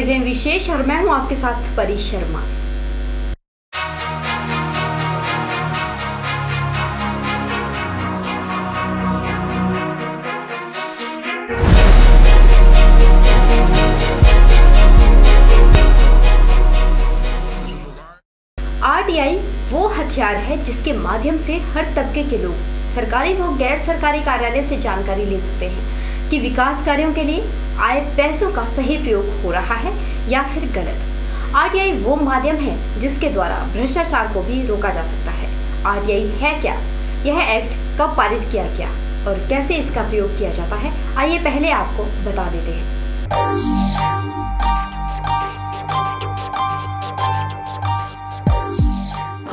देते हैं विशेष और मैं हूं आपके साथ परी शर्मा। आरटीआई वो हथियार है जिसके माध्यम से हर तबके के लोग सरकारी व गैर सरकारी कार्यालय से जानकारी ले सकते हैं कि विकास कार्यों के लिए आए पैसों का सही प्रयोग हो रहा है या फिर गलत। आरटीआई वो माध्यम है जिसके द्वारा भ्रष्टाचार को भी रोका जा सकता है। आरटीआई है क्या, यह एक्ट कब पारित किया गया और कैसे इसका प्रयोग किया जाता है, आइए पहले आपको बता देते हैं।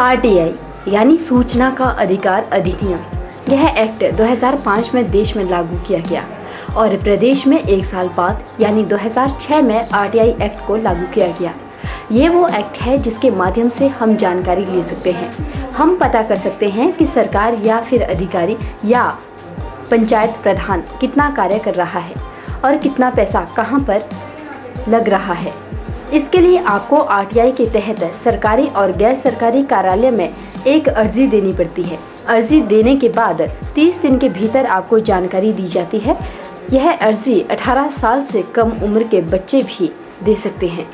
आरटीआई यानी सूचना का अधिकार अधिनियम, यह एक्ट 2005 में देश में लागू किया गया और प्रदेश में 1 साल बाद यानी 2006 में आरटीआई एक्ट को लागू किया गया। ये वो एक्ट है जिसके माध्यम से हम जानकारी ले सकते हैं। हम पता कर सकते हैं कि सरकार या फिर अधिकारी या पंचायत प्रधान कितना कार्य कर रहा है और कितना पैसा कहाँ पर लग रहा है। इसके लिए आपको आरटीआई के तहत सरकारी और गैर सरकारी कार्यालय में एक अर्जी देनी पड़ती है। अर्जी देने के बाद 30 दिन के भीतर आपको जानकारी दी जाती है। यह अर्जी 18 साल से कम उम्र के बच्चे भी दे सकते हैं।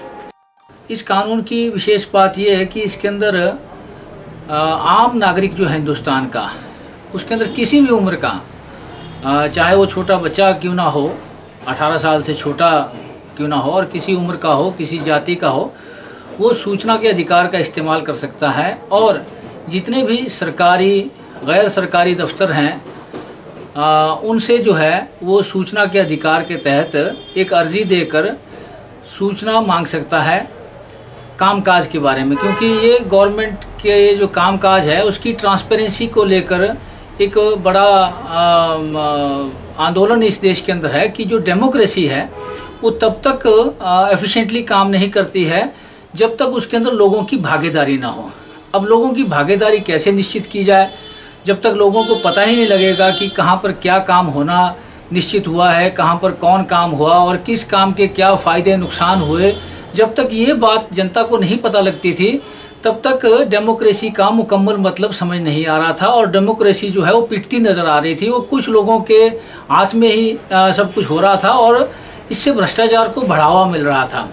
इस कानून की विशेष बात यह है कि इसके अंदर आम नागरिक जो है हिंदुस्तान का, उसके अंदर किसी भी उम्र का, चाहे वो छोटा बच्चा क्यों ना हो, 18 साल से छोटा क्यों ना हो और किसी उम्र का हो, किसी जाति का हो, वो सूचना के अधिकार का इस्तेमाल कर सकता है। और जितने भी सरकारी गैर सरकारी दफ्तर हैं उनसे जो है वो सूचना के अधिकार के तहत एक अर्जी देकर सूचना मांग सकता है कामकाज के बारे में, क्योंकि ये गवर्नमेंट के जो कामकाज है उसकी ट्रांसपेरेंसी को लेकर एक बड़ा आंदोलन इस देश के अंदर है कि जो डेमोक्रेसी है वो तब तक एफिशिएंटली काम नहीं करती है जब तक उसके अंदर लोगों की भागीदारी ना हो। अब लोगों की भागीदारी कैसे निश्चित की जाए, जब तक लोगों को पता ही नहीं लगेगा कि कहाँ पर क्या काम होना निश्चित हुआ है, कहाँ पर कौन काम हुआ और किस काम के क्या फायदे नुकसान हुए, जब तक ये बात जनता को नहीं पता लगती थी तब तक डेमोक्रेसी का मुकम्मल मतलब समझ नहीं आ रहा था और डेमोक्रेसी जो है वो पिटती नजर आ रही थी। वो कुछ लोगों के हाथ में ही सब कुछ हो रहा था और इससे भ्रष्टाचार को बढ़ावा मिल रहा था।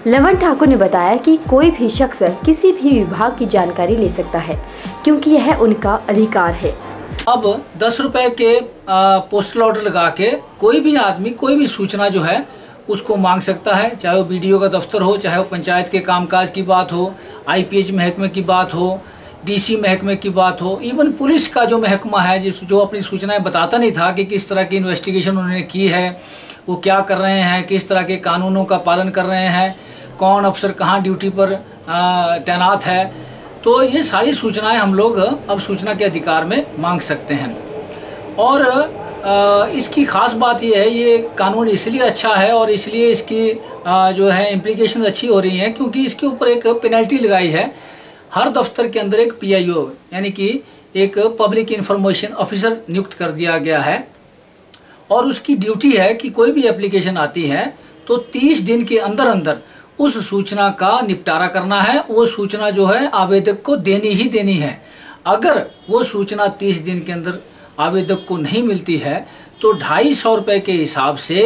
लवन ठाकुर ने बताया कि कोई भी शख्स किसी भी विभाग की जानकारी ले सकता है क्योंकि यह उनका अधिकार है। अब 10 रुपए के पोस्टल ऑर्डर लगा के कोई भी आदमी कोई भी सूचना जो है उसको मांग सकता है, चाहे वो बीडीओ का दफ्तर हो, चाहे वो पंचायत के कामकाज की बात हो, आईपीएच महकमे की बात हो, डीसी महकमे की बात हो, इवन पुलिस का जो महकमा है जो अपनी सूचनाएं बताता नहीं था कि किस तरह की इन्वेस्टिगेशन उन्होंने की है, वो क्या कर रहे हैं, किस तरह के कानूनों का पालन कर रहे हैं, कौन अफसर कहाँ ड्यूटी पर तैनात है, तो ये सारी सूचनाएं हम लोग अब सूचना के अधिकार में मांग सकते हैं। और इसकी खास बात ये है, ये कानून इसलिए अच्छा है और इसलिए इसकी जो है इम्प्लीकेशन अच्छी हो रही हैं क्योंकि इसके ऊपर एक पेनल्टी लगाई है। हर दफ्तर के अंदर एक पीआईओ यानी कि एक पब्लिक इंफॉर्मेशन ऑफिसर नियुक्त कर दिया गया है और उसकी ड्यूटी है कि कोई भी एप्लीकेशन आती है तो 30 दिन के अंदर अंदर उस सूचना का निपटारा करना है। वो सूचना जो है आवेदक को देनी ही देनी है। अगर वो सूचना 30 दिन के अंदर आवेदक को नहीं मिलती है तो 250 रुपए के हिसाब से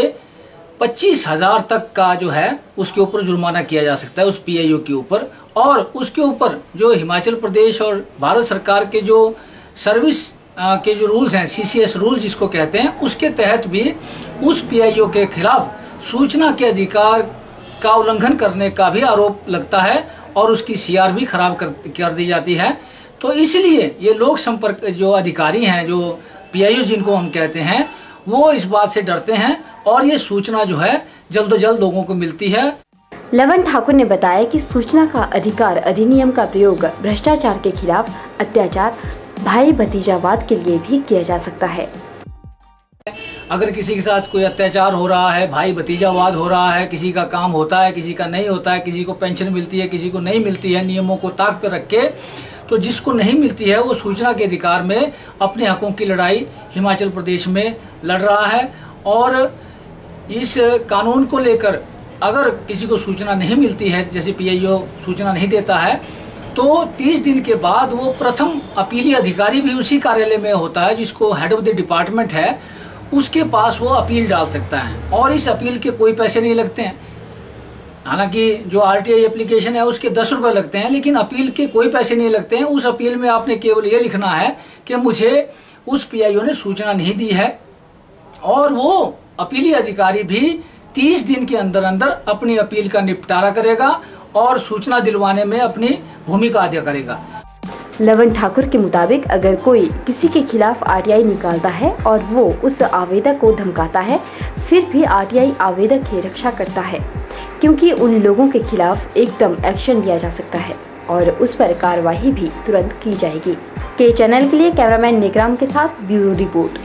25,000 तक का जो है उसके ऊपर जुर्माना किया जा सकता है उस पीआईओ के ऊपर। और उसके ऊपर जो हिमाचल प्रदेश और भारत सरकार के जो सर्विस के जो रूल्स हैं, सीसीएस रूल जिसको कहते हैं, उसके तहत भी उस पीआईओ के खिलाफ सूचना के अधिकार का उल्लंघन करने का भी आरोप लगता है और उसकी सीआर भी खराब कर दी जाती है। तो इसलिए ये लोक संपर्क जो अधिकारी हैं, जो पीआईओ जिनको हम कहते हैं, वो इस बात से डरते हैं और ये सूचना जो है जल्द जल्द लोगों को मिलती है। लवन ठाकुर ने बताया कि सूचना का अधिकार अधिनियम का प्रयोग भ्रष्टाचार के खिलाफ, अत्याचार, भाई भतीजावाद के लिए भी किया जा सकता है। अगर किसी के साथ कोई अत्याचार हो रहा है, भाई भतीजावाद हो रहा है, किसी का काम होता है, किसी का नहीं होता है, किसी को पेंशन मिलती है, किसी को नहीं मिलती है, नियमों को ताक पर रख के, तो जिसको नहीं मिलती है वो सूचना के अधिकार में अपने हकों की लड़ाई हिमाचल प्रदेश में लड़ रहा है। और इस कानून को लेकर अगर किसी को सूचना नहीं मिलती है, जैसे PIO सूचना नहीं देता है, तो 30 दिन के बाद वो प्रथम अपीली अधिकारी भी उसी कार्यालय में होता है, जिसको हेड ऑफ द डिपार्टमेंट है, उसके पास वो अपील डाल सकता है और इस अपील के कोई पैसे नहीं लगते हैं। हालांकि जो RTI एप्लीकेशन है उसके 10 रुपए लगते हैं, लेकिन अपील के कोई पैसे नहीं लगते हैं। उस अपील में आपने केवल ये लिखना है कि मुझे उस PIO ने सूचना नहीं दी है, और वो अपीली अधिकारी भी 30 दिन के अंदर अंदर अपनी अपील का निपटारा करेगा और सूचना दिलवाने में अपनी भूमिका अदा करेगा। लवन ठाकुर के मुताबिक अगर कोई किसी के खिलाफ RTI निकालता है और वो उस आवेदक को धमकाता है, फिर भी RTI आवेदक की रक्षा करता है, क्योंकि उन लोगों के खिलाफ एकदम एक्शन लिया जा सकता है और उस पर कार्रवाई भी तुरंत की जाएगी। के चैनल के लिए कैमरामैन निकराम के साथ ब्यूरो रिपोर्ट।